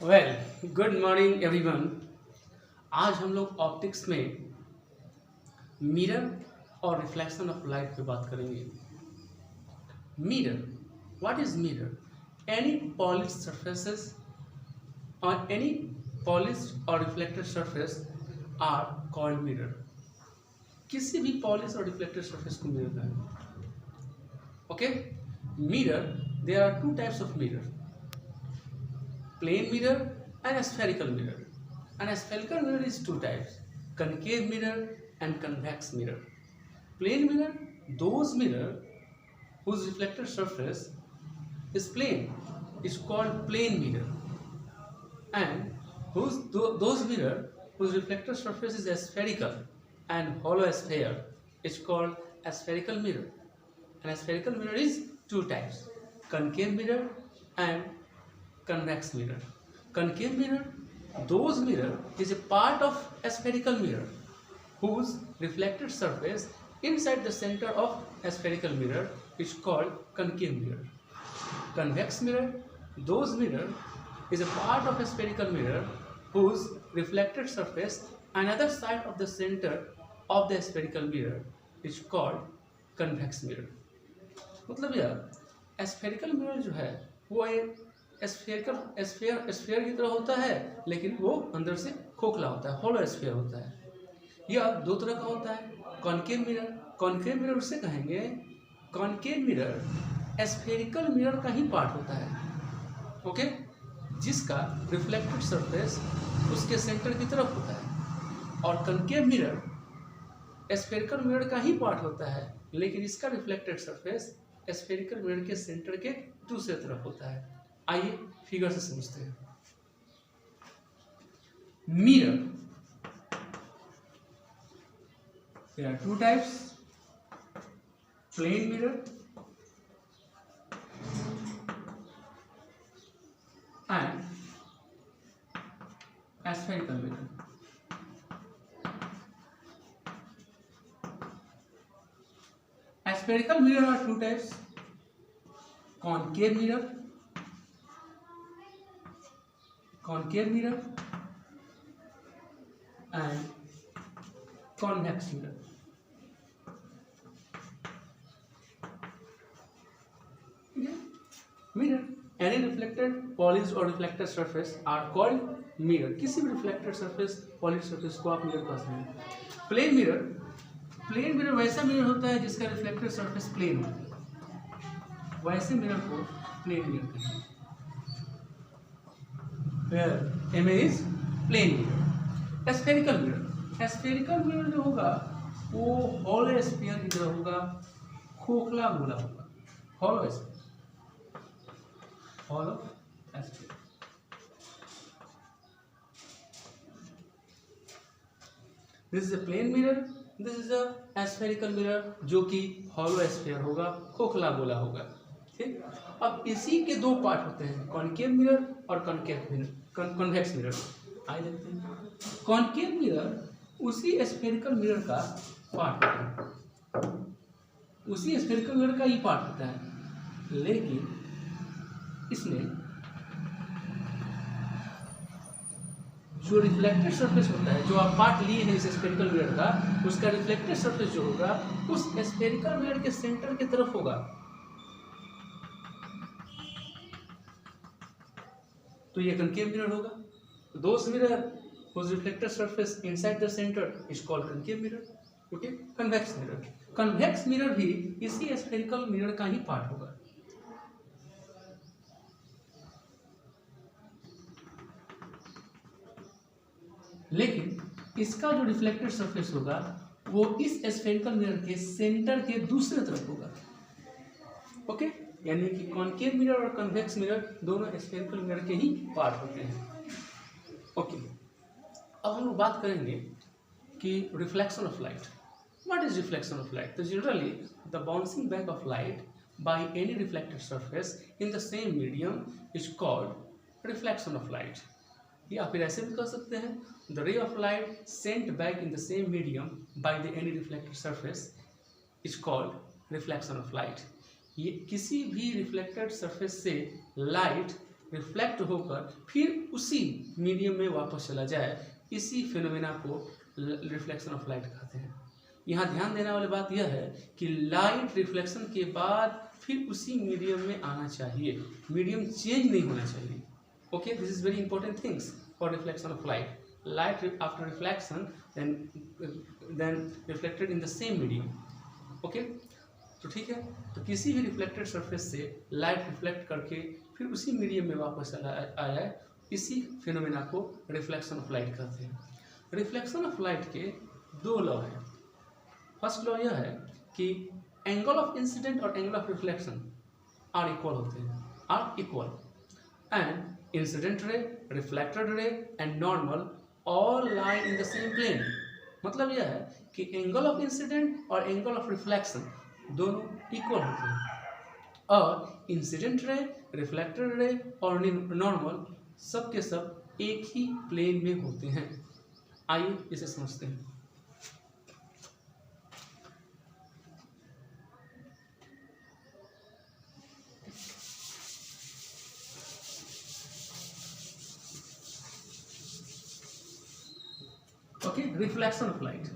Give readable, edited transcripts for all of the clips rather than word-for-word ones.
Good morning everyone. आज हम लोग ऑप्टिक्स में मिरर और रिफ्लेक्शन ऑफ लाइट पे बात करेंगे। Mirror, what is mirror? Any polished surfaces और एनी पॉलिश्ड और reflected surface are called mirror. किसी भी पॉलिश और रिफ्लेक्टेड सरफेस को मिरर कहेंगे। Okay, mirror, there are two types of mirror, plane mirror and spherical mirror. And a spherical mirror is two types, concave mirror and convex mirror. Plane mirror, those mirror whose reflected surface is plane is called plane mirror, and those mirror whose reflected surface is spherical and hollow sphere is called a spherical mirror. And a spherical mirror is two types, concave mirror and convex mirror. Concave mirror, those mirror is a part of a spherical mirror whose reflected surface inside the center of a spherical mirror is called concave mirror. Convex mirror, those mirror is a part of a spherical mirror whose reflected surface another side of the center of the spherical mirror is called convex mirror. मतलब यार spherical mirror जो है वो एक sphere की तरह होता है, लेकिन वो अंदर से खोखला होता है, होलो स्फीयर होता है। यह दो तरह का होता है, कॉनकेव मिरर। कॉनकेव मिरर उसे कहेंगे, कॉनकेव मिरर स्फेरिकल मिरर का ही पार्ट होता है, ओके, जिसका रिफ्लेक्टेड सरफेस उसके सेंटर की तरफ होता है। और कॉनकेव मिरर स्फेरिकल मिरर का ही पार्ट होता है, लेकिन इसका रिफ्लेक्टेड सरफेस स्फेरिकल मिरर के सेंटर के दूसरे तरफ होता है। आइए फिगर से समझते हैं। Mirror, there are two types, plane mirror and spherical mirror. Spherical mirror are two types, concave mirror and convex mirror. Mirror, any reflected, polished or reflected surface are called mirror. किसी भी reflected surface, polished surface को आप mirror कह सकते हैं। Plane mirror वैसा mirror होता है जिसका reflected surface plane हो, वैसे mirror को plane mirror कहते हैं। Where image is plane mirror. Spherical mirror जो होगा वो hollow sphere की तरह होगा, खोखला गोला होगा, hollow sphere. This is a plane mirror, this is a spherical mirror जो कि hollow sphere होगा, खोखला गोला होगा। ठीक, अब इसी के दो पार्ट होते हैं, कॉनकेव मिरर और कॉन्वेक्स मिरर। आइए देखते हैं। कॉनकेव मिरर उसी स्फेरिकल मिरर का पार्ट होता है, उसी स्फेरिकल मिरर का ही पार्ट होता है, लेकिन इसमें जो रिफ्लेक्टेड सरफेस होता है, जो आप पार्ट लिए हैं इस स्फेरिकल मिरर का, उसका रिफ्लेक्टेड सरफेस जो होगा उस स्फेरिकल मिरर के सेंटर की तरफ होगा। तो ये कॉनकेव मिरर होगा। दोस mirror whose reflected surface inside the center is called concave mirror. Okay, convex mirror भी इसी स्फेरिकल मिरर का ही पार्ट होगा। लेकिन इसका जो रिफ्लेक्टेड सरफेस होगा वो इस स्फेरिकल मिरर के सेंटर के दूसरे तरफ होगा। ओके, यानी कि कॉनकेव मिरर और कन्वेक्स मिरर दोनों स्फेरिकल मिरर के ही पार्ट होते हैं। ओके, अब हम लोग बात करेंगे कि reflection of light. What is reflection of light? तो generally the bouncing back of light by any reflected surface in the same medium is called reflection of light. या फिर ऐसे भी कह सकते हैं, the ray of light sent back in the same medium by the any reflected surface is called reflection of light. ये किसी भी रिफ्लेक्टेड सरफेस से लाइट रिफ्लेक्ट होकर फिर उसी मीडियम में वापस चला जाए, इसी फिनोमेना को रिफ्लेक्शन ऑफ लाइट कहते हैं। यहाँ ध्यान देने वाली बात यह है कि लाइट रिफ्लेक्शन के बाद फिर उसी मीडियम में आना चाहिए, मीडियम चेंज नहीं होना चाहिए। Okay, this is very important things for reflection of light. Light after reflection then reflected in the same medium. Okay, तो ठीक है, तो किसी भी रिफ्लेक्टेड सरफेस से लाइट रिफ्लेक्ट करके फिर उसी मीडियम में वापस आ जाए, इसी फिनोमेना को रिफ्लेक्शन ऑफ लाइट कहते हैं। रिफ्लेक्शन ऑफ लाइट के दो लॉ हैं। फर्स्ट लॉ यह है कि एंगल ऑफ इंसिडेंट और angle of reflection are equal होते हैं, are equal, and incident ray, reflected ray and normal all lie in the same plane. मतलब यह है कि एंगल ऑफ इंसिडेंट और एंगल ऑफ रिफ्लेक्शन दोनों इक्वल होते हैं, और इंसिडेंट रे, रिफ्लेक्टेड रे और नॉर्मल सब के सब एक ही प्लेन में होते हैं। आइए इसे समझते हैं। Okay, reflection of light.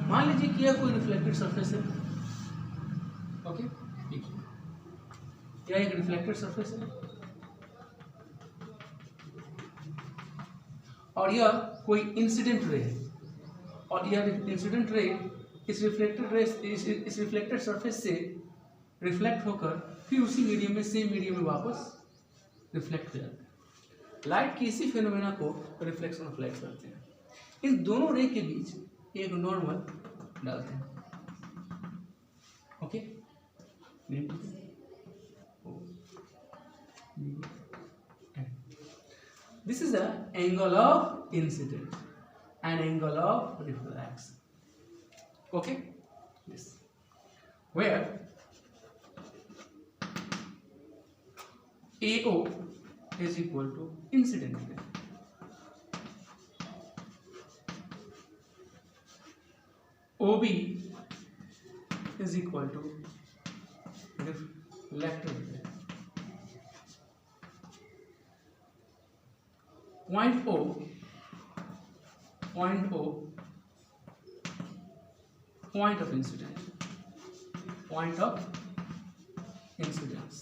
मान लीजिए कि यह कोई रिफ्लेक्टेड सरफेस है। ओके, देखिए यह एक रिफ्लेक्टेड सरफेस है और यह कोई इंसिडेंट रे है, और यह इंसिडेंट रे इस रिफ्लेक्टेड रे इस रिफ्लेक्टेड सरफेस से रिफ्लेक्ट होकर फिर उसी मीडियम में, सेम मीडियम में वापस रिफ्लेक्ट हो जाता है। लाइट की इसी फिनोमेना को रिफ्लेक्शन ऑफ लाइट कहते हैं। इन दोनों रे के बीच एक नॉर्मल डालते हैं। Okay, this is the angle of incident and angle of reflection. Okay, yes, where AO is equal to incident ray, OB is equal to reflected ray, point O point of incident, point of incidence,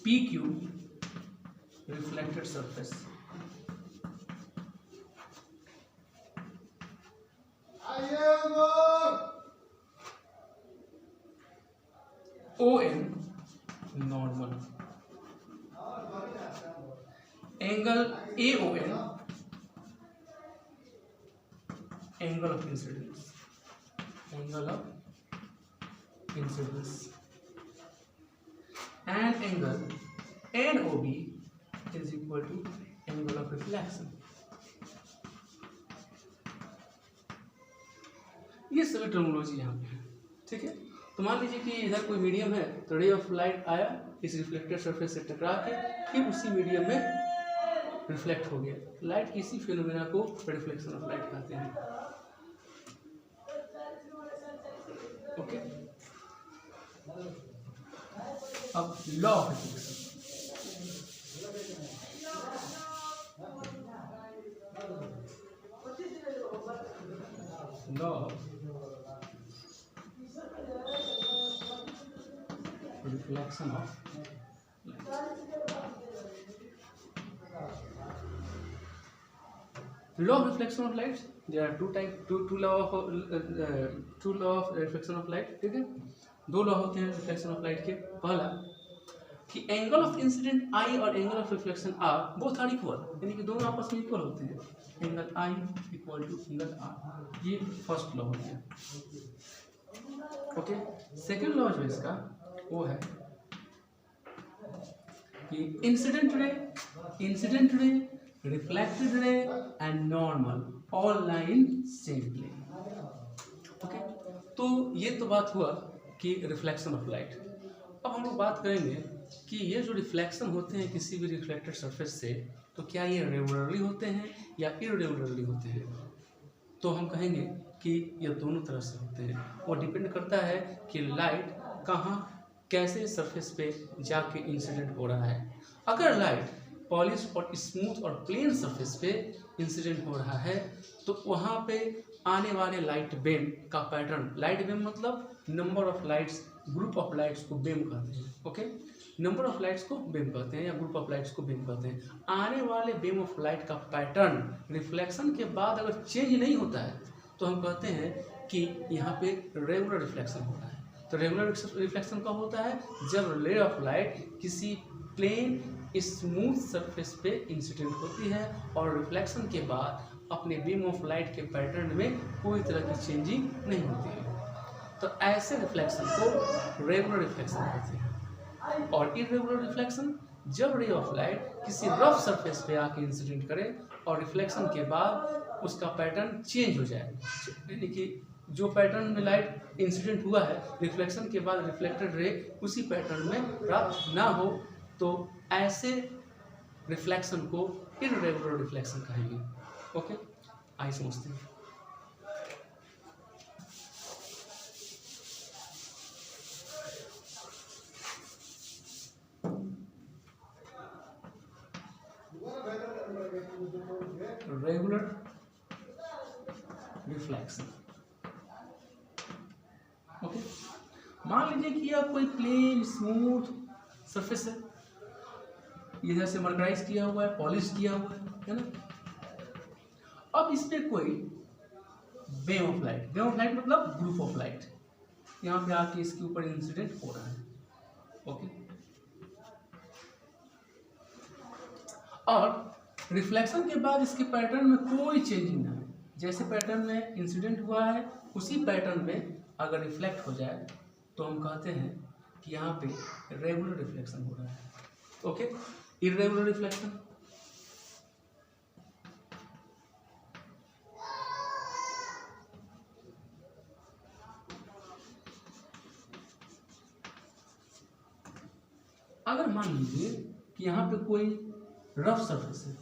PQ reflected surface, ON normal, angle AON angle of incidence, and angle NOB is equal to angle of reflection। ये सभी terminology यहाँ पे है, ठीक है। तो मान लीजिए कि इधर कोई मीडियम है, तो रे ऑफ लाइट आया, इस रिफ्लेक्टेड सरफेस से टकरा के फिर उसी मीडियम में रिफ्लेक्ट हो गया। लाइट की इसी फिनोमेना को रिफ्लेक्शन ऑफ लाइट कहते हैं। ओके, अब law of reflection. Law of reflection of law of reflection of light, there are two law of reflection of light, ठीक है। दो लॉ होते हैं रिफ्लेक्शन ऑफ लाइट के। पहला कि एंगल ऑफ इंसिडेंट आई और angle of reflection are both are equal, यानी कि दोनों आपस में इक्वल होते हैं। Angle i equal to angle r, ये फर्स्ट लॉ होता है। ओके, सेकेंड लॉ जो इसका वो है कि incident ray, reflected ray and normal all line same plane. Okay, तो ये तो बात हुआ कि रिफ्लेक्शन ऑफ लाइट। अब हम लोग बात करेंगे कि ये जो रिफ्लेक्शन होते हैं किसी भी रिफ्लेक्टेड सरफेस से, तो क्या ये रेगुलरली होते हैं या इरेगुलरली होते हैं? तो हम कहेंगे कि ये दोनों तरह से होते हैं। वो डिपेंड करता है कि लाइट कहाँ कैसे सरफेस पे जाके इंसिडेंट हो रहा है। अगर लाइट पॉलिश और स्मूथ और प्लेन सरफेस पे इंसिडेंट हो रहा है तो वहाँ पे आने वाले लाइट बीम का पैटर्न, लाइट बीम मतलब number of lights, group of lights को बीम कहते हैं। ओके, नंबर ऑफ लाइट्स को बीम कहते हैं या ग्रुप ऑफ लाइट्स को बीम कहते हैं। आने वाले बीम ऑफ लाइट का पैटर्न रिफ्लेक्शन के बाद अगर चेंज नहीं होता है तो हम कहते हैं कि यहाँ पे रेगुलर रिफ्लेक्शन हो रहा है। तो रेगुलर रिफ्लेक्शन कब होता है? जब रे ऑफ लाइट किसी प्लेन स्मूथ सरफेस पे इंसिडेंट होती है और रिफ्लेक्शन के बाद अपने बीम ऑफ लाइट के पैटर्न में कोई तरह की चेंजिंग नहीं होती है। तो ऐसे रिफ्लेक्शन को रेगुलर रिफ्लेक्शन कहते हैं। और इरेगुलर रिफ्लेक्शन जब रे ऑफ लाइट किसी रफ सरफेस पे आके इंसिडेंट करे और रिफ्लेक्शन के बाद उसका पैटर्न चेंज हो जाए, यानी कि जो पैटर्न में लाइट इंसिडेंट हुआ है रिफ्लेक्शन के बाद रिफ्लेक्टेड रे उसी पैटर्न में प्राप्त ना हो, तो ऐसे रिफ्लेक्शन को इरेगुलर रिफ्लेक्शन कहेंगे। ओके, आइए समझते हैं। Regular reflection. ओके, मान लीजिए कि यह कोई प्लेन स्मूथ सरफेस है, इधर से मर्कराइज किया हुआ है, पॉलिश किया हुआ है ना। अब इस पे कोई बीम ऑफ लाइट मतलब ग्रुप ऑफ लाइट यहाँ पे आके इसके ऊपर इंसिडेंट हो रहा है। ओके, और रिफ्लेक्शन के बाद इसके पैटर्न में कोई चेंजिंग ना है, जैसे पैटर्न में इंसिडेंट हुआ है उसी पैटर्न में अगर रिफ्लेक्ट हो जाए तो हम कहते हैं कि यहाँ पे रेगुलर रिफ्लेक्शन हो रहा है। ओके, इरेगुलर रिफ्लेक्शन अगर मान लीजिए कि यहाँ पे कोई रफ सरफेस है,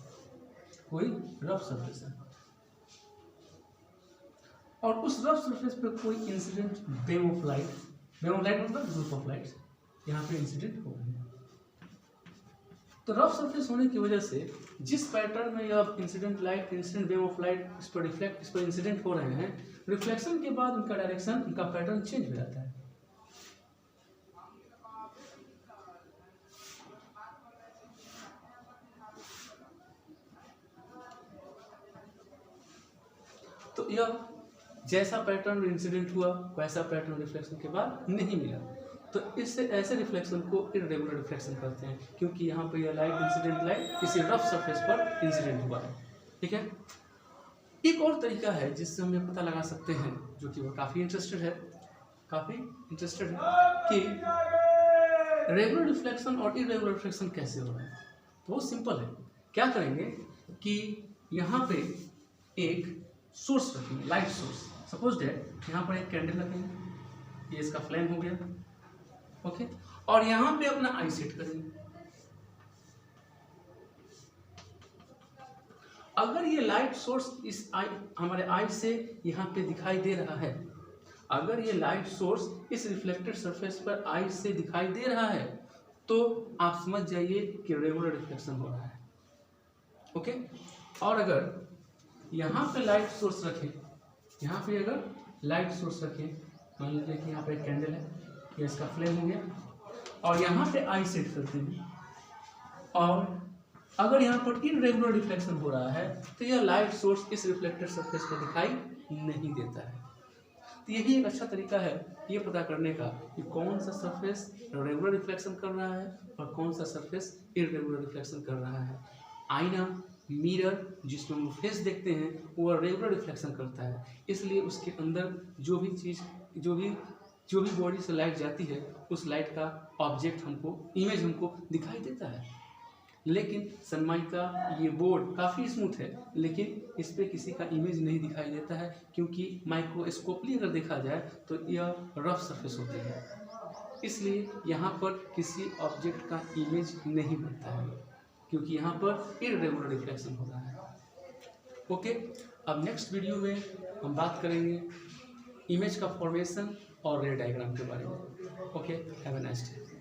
और उस रफ सरफेस पे कोई इंसिडेंट बीम ऑफ लाइट मतलब ग्रुप ऑफ लाइट्स यहाँ पे इंसिडेंट हो रहे हैं। तो रफ सरफेस होने की वजह से जिस पैटर्न में यह इंसिडेंट बीम ऑफ लाइट इस पर इंसिडेंट हो रहे हैं, रिफ्लेक्शन के बाद उनका डायरेक्शन, उनका पैटर्न चेंज हो जाता है। तो यह जैसा पैटर्न इंसिडेंट हुआ वैसा पैटर्न रिफ्लेक्शन के बाद नहीं मिला, तो इससे ऐसे रिफ्लेक्शन को इरेगुलर रिफ्लेक्शन कहते हैं, क्योंकि यहाँ पर यह इंसिडेंट लाइट किसी रफ सरफेस पर इंसिडेंट हुआ है। ठीक है, एक और तरीका है जिससे हम ये पता लगा सकते हैं, जो कि वो काफ़ी इंटरेस्टेड है कि रेगुलर रिफ्लेक्शन और इरेगुलर रिफ्लेक्शन कैसे हो रहा है। तो वो सिंपल है, क्या करेंगे कि यहाँ पे एक सोर्स रखेंगे, लाइट सोर्स। सपोज दैट यहाँ पर एक कैंडल रखेंगे, ये इसका फ्लेम हो गया। ओके, और यहाँ पे अपना आई सेट करेंगे। अगर ये लाइट सोर्स इस हमारे आई से यहाँ पे दिखाई दे रहा है, अगर ये लाइट सोर्स इस रिफ्लेक्टेड सरफेस पर आई से दिखाई दे रहा है, तो आप समझ जाइए कि रेगुलर रिफ्लेक्शन हो रहा है। ओके, और अगर यहाँ पे लाइट सोर्स रखें, मान लीजिए कि यहाँ पे एक कैंडल है, ये इसका फ्लेम हो गया, और यहाँ पे आई सेट करते हैं, और अगर यहाँ पर इरेगुलर रिफ्लेक्शन हो रहा है तो यह लाइट सोर्स इस रिफ्लेक्टेड सरफेस पर दिखाई नहीं देता है। तो यही एक अच्छा तरीका है ये पता करने का कि कौन सा सरफेस रेगुलर रिफ्लेक्शन कर रहा है और कौन सा सरफेस इरेगुलर रिफ्लेक्शन कर रहा है। आईना, मिरर जिसमें हम फेस देखते हैं वो रेगुलर रिफ्लेक्शन करता है, इसलिए उसके अंदर जो भी बॉडी से लाइट जाती है उस लाइट का ऑब्जेक्ट इमेज हमको दिखाई देता है। लेकिन सनमाइका ये बोर्ड काफ़ी स्मूथ है, लेकिन इस पर किसी का इमेज नहीं दिखाई देता है, क्योंकि माइक्रोस्कोपली अगर देखा जाए तो यह रफ सरफेस होती है, इसलिए यहाँ पर किसी ऑब्जेक्ट का इमेज नहीं बनता है। क्योंकि यहाँ पर इररेगुलर रिफ्लेक्शन हो रहा है। ओके, अब नेक्स्ट वीडियो में हम बात करेंगे इमेज का फॉर्मेशन और रे डायग्राम के बारे में। Okay, have a nice day.